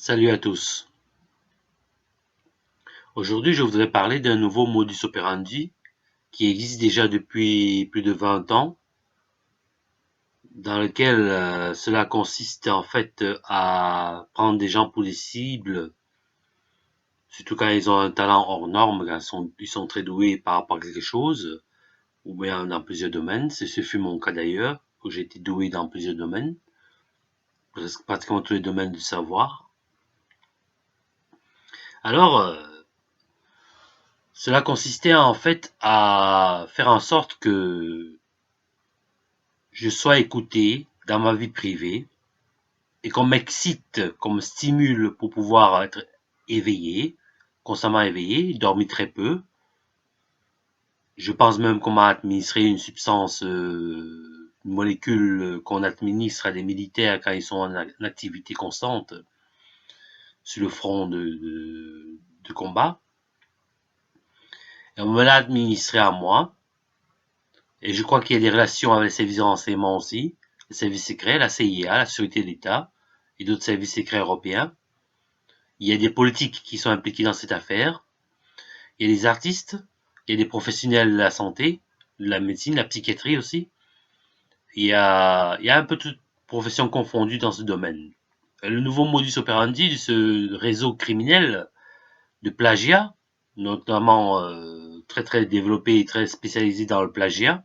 Salut à tous. Aujourd'hui, je voudrais parler d'un nouveau modus operandi qui existe déjà depuis plus de 20 ans, dans lequel cela consiste en fait à prendre des gens pour des cibles, surtout quand ils ont un talent hors norme, quand ils sont très doués par rapport à quelque chose, ou bien dans plusieurs domaines. Ce fut mon cas d'ailleurs, où j'ai été doué dans plusieurs domaines, presque pratiquement tous les domaines du savoir. Alors, cela consistait en fait à faire en sorte que je sois écouté dans ma vie privée et qu'on m'excite, qu'on me stimule pour pouvoir être éveillé, constamment éveillé, dormi très peu. Je pense même qu'on m'a administré une substance, une molécule qu'on administre à des militaires quand ils sont en activité constante sur le front de combat. Et on me l'a administré à moi. Et je crois qu'il y a des relations avec les services de renseignement aussi, les services secrets, la CIA, la Sûreté d'État et d'autres services secrets européens. Il y a des politiques qui sont impliqués dans cette affaire. Il y a des artistes, il y a des professionnels de la santé, de la médecine, la psychiatrie aussi. Il y a un peu toute profession confondue dans ce domaine. Le nouveau modus operandi de ce réseau criminel de plagiat, notamment très très développé et très spécialisé dans le plagiat,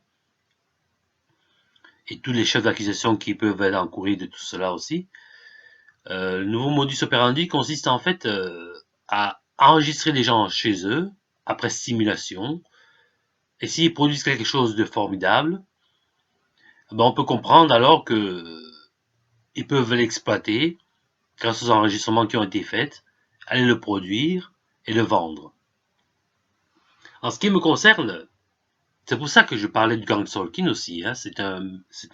et tous les chefs d'accusation qui peuvent être encourir de tout cela aussi. Le nouveau modus operandi consiste en fait à enregistrer les gens chez eux, après stimulation, et s'ils produisent quelque chose de formidable, ben on peut comprendre alors que ils peuvent l'exploiter grâce aux enregistrements qui ont été faits, aller le produire et le vendre. En ce qui me concerne, c'est pour ça que je parlais du gang stalking aussi, hein, c'est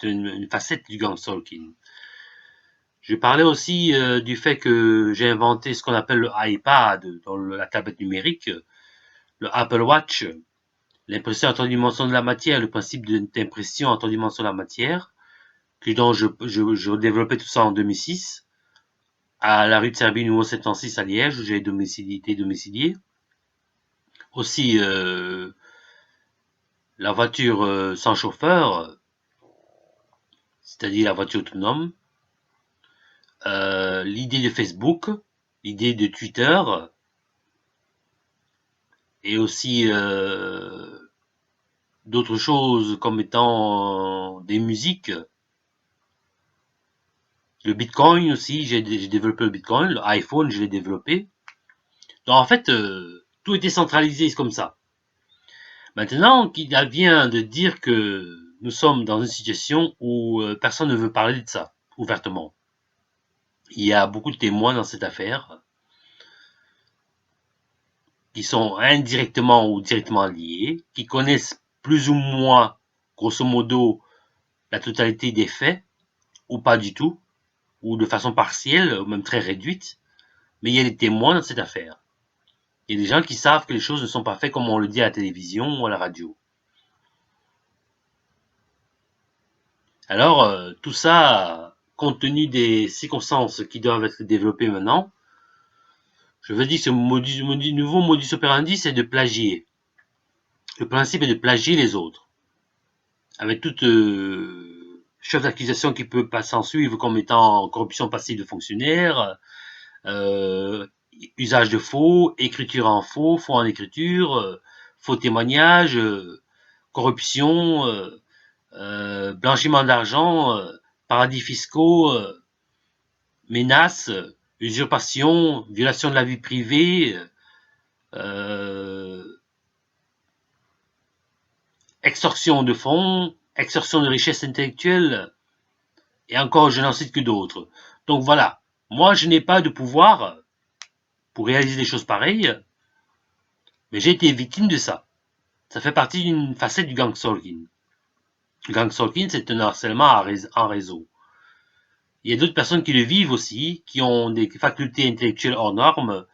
une facette du gang stalking. Je parlais aussi du fait que j'ai inventé ce qu'on appelle le iPad, dans la tablette numérique, le Apple Watch, l'impression en trois dimensions de la matière, le principe d'impression en trois dimensions de la matière, dont je développais tout ça en 2006, à la rue de Serbie numéro 76 à Liège, où j'ai été domicilié. Aussi, la voiture sans chauffeur, c'est-à-dire la voiture autonome, l'idée de Facebook, l'idée de Twitter, et aussi d'autres choses comme étant des musiques. Le Bitcoin aussi, j'ai développé le Bitcoin, l'iPhone, je l'ai développé. Donc en fait, tout était centralisé comme ça. Maintenant qu'il vient de dire que nous sommes dans une situation où personne ne veut parler de ça ouvertement. Il y a beaucoup de témoins dans cette affaire qui sont indirectement ou directement liés, qui connaissent plus ou moins, grosso modo, la totalité des faits, ou pas du tout, ou de façon partielle, ou même très réduite, mais il y a des témoins dans cette affaire. Il y a des gens qui savent que les choses ne sont pas faites comme on le dit à la télévision ou à la radio. Alors, tout ça, compte tenu des circonstances qui doivent être développées maintenant, je veux dire que ce nouveau modus operandi, c'est de plagier. Le principe est de plagier les autres. Avec toute chef d'accusation qui peut pas s'en suivre comme étant corruption passive de fonctionnaires, euh, usage de faux, écriture en faux, faux en écriture, faux témoignages, corruption, blanchiment d'argent, paradis fiscaux, menaces, usurpation, violation de la vie privée, euh, extorsion de fonds, extorsion de richesses intellectuelles, et encore je n'en cite que d'autres. Donc voilà, moi je n'ai pas de pouvoir pour réaliser des choses pareilles, mais j'ai été victime de ça. Ça fait partie d'une facette du gang stalking. Le gang stalking, c'est un harcèlement en réseau. Il y a d'autres personnes qui le vivent aussi, qui ont des facultés intellectuelles hors normes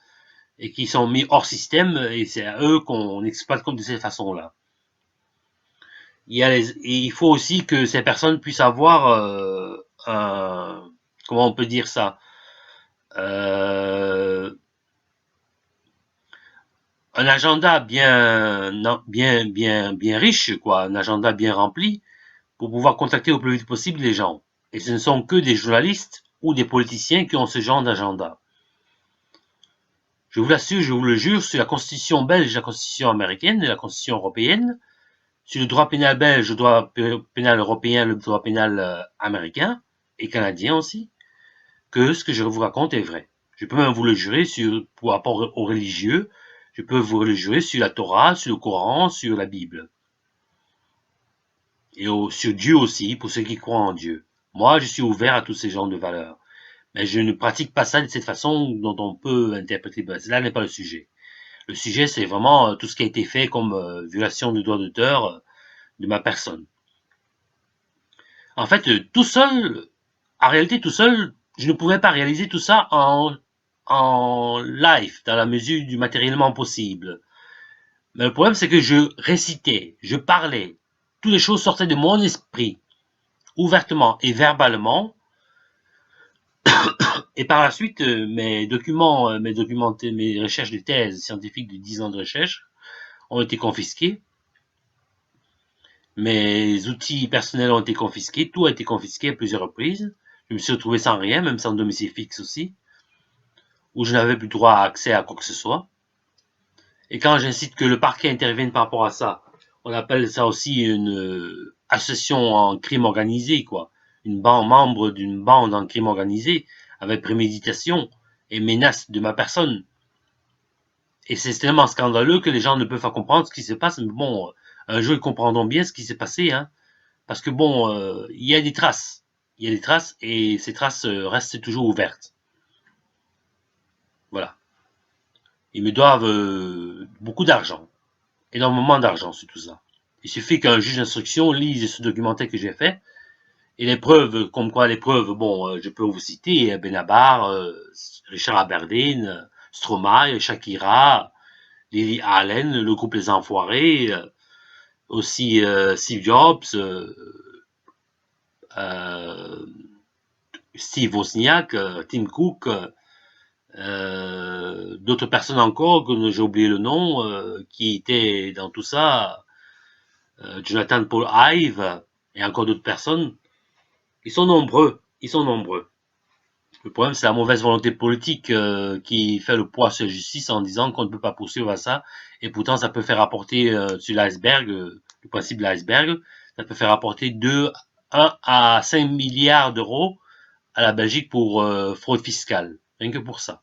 et qui sont mis hors système, et c'est à eux qu'on exploite comme de cette façon-là. Et il faut aussi que ces personnes puissent avoir comment on peut dire ça, un agenda bien riche, quoi, un agenda bien rempli pour pouvoir contacter au plus vite possible les gens. Et ce ne sont que des journalistes ou des politiciens qui ont ce genre d'agenda. Je vous l'assure, je vous le jure, sur la constitution belge, la constitution américaine et la constitution européenne, sur le droit pénal belge, le droit pénal européen, le droit pénal américain et canadien aussi, que ce que je vous raconte est vrai. Je peux même vous le jurer pour rapport aux religieux, je peux vous le jurer sur la Torah, sur le Coran, sur la Bible. Et sur Dieu aussi, pour ceux qui croient en Dieu. Moi, je suis ouvert à tous ces genres de valeurs. Mais je ne pratique pas ça de cette façon dont on peut interpréter. Là n'est pas le sujet. Le sujet, c'est vraiment tout ce qui a été fait comme violation du droit d'auteur de ma personne. En fait, tout seul, en réalité, tout seul, je ne pouvais pas réaliser tout ça en live, dans la mesure du matériellement possible. Mais le problème, c'est que je récitais, je parlais, toutes les choses sortaient de mon esprit, ouvertement et verbalement. Et par la suite, mes recherches de thèse scientifiques de 10 ans de recherche ont été confisqués. Mes outils personnels ont été confisqués. Tout a été confisqué à plusieurs reprises. Je me suis retrouvé sans rien, même sans domicile fixe aussi, où je n'avais plus droit à accès à quoi que ce soit. Et quand j'incite que le parquet intervienne par rapport à ça, on appelle ça aussi une association en crime organisé, quoi. Membre d'une bande en crime organisé, avec préméditation et menace de ma personne. Et c'est tellement scandaleux que les gens ne peuvent pas comprendre ce qui se passe. Mais bon, un jour ils comprendront bien ce qui s'est passé, hein. Parce que bon, il y a des traces. Il y a des traces et ces traces restent toujours ouvertes. Voilà. Ils me doivent beaucoup d'argent. Énormément d'argent sur tout ça. Il suffit qu'un juge d'instruction lise ce documentaire que j'ai fait. Et les preuves, comme quoi les preuves, bon, je peux vous citer Benabar, Richard Aberdeen, Stromae, Shakira, Lily Allen, le groupe Les Enfoirés, aussi Steve Jobs, euh, Steve Wozniak, Tim Cook, d'autres personnes encore que j'ai oublié le nom, qui étaient dans tout ça, Jonathan Paul Ive et encore d'autres personnes. Ils sont nombreux, ils sont nombreux. Le problème, c'est la mauvaise volonté politique qui fait le poids sur la justice en disant qu'on ne peut pas poursuivre à ça. Et pourtant, ça peut faire rapporter sur l'iceberg, le principe de l'iceberg, ça peut faire rapporter 1 à 5 milliards d'euros à la Belgique pour fraude fiscale. Rien que pour ça.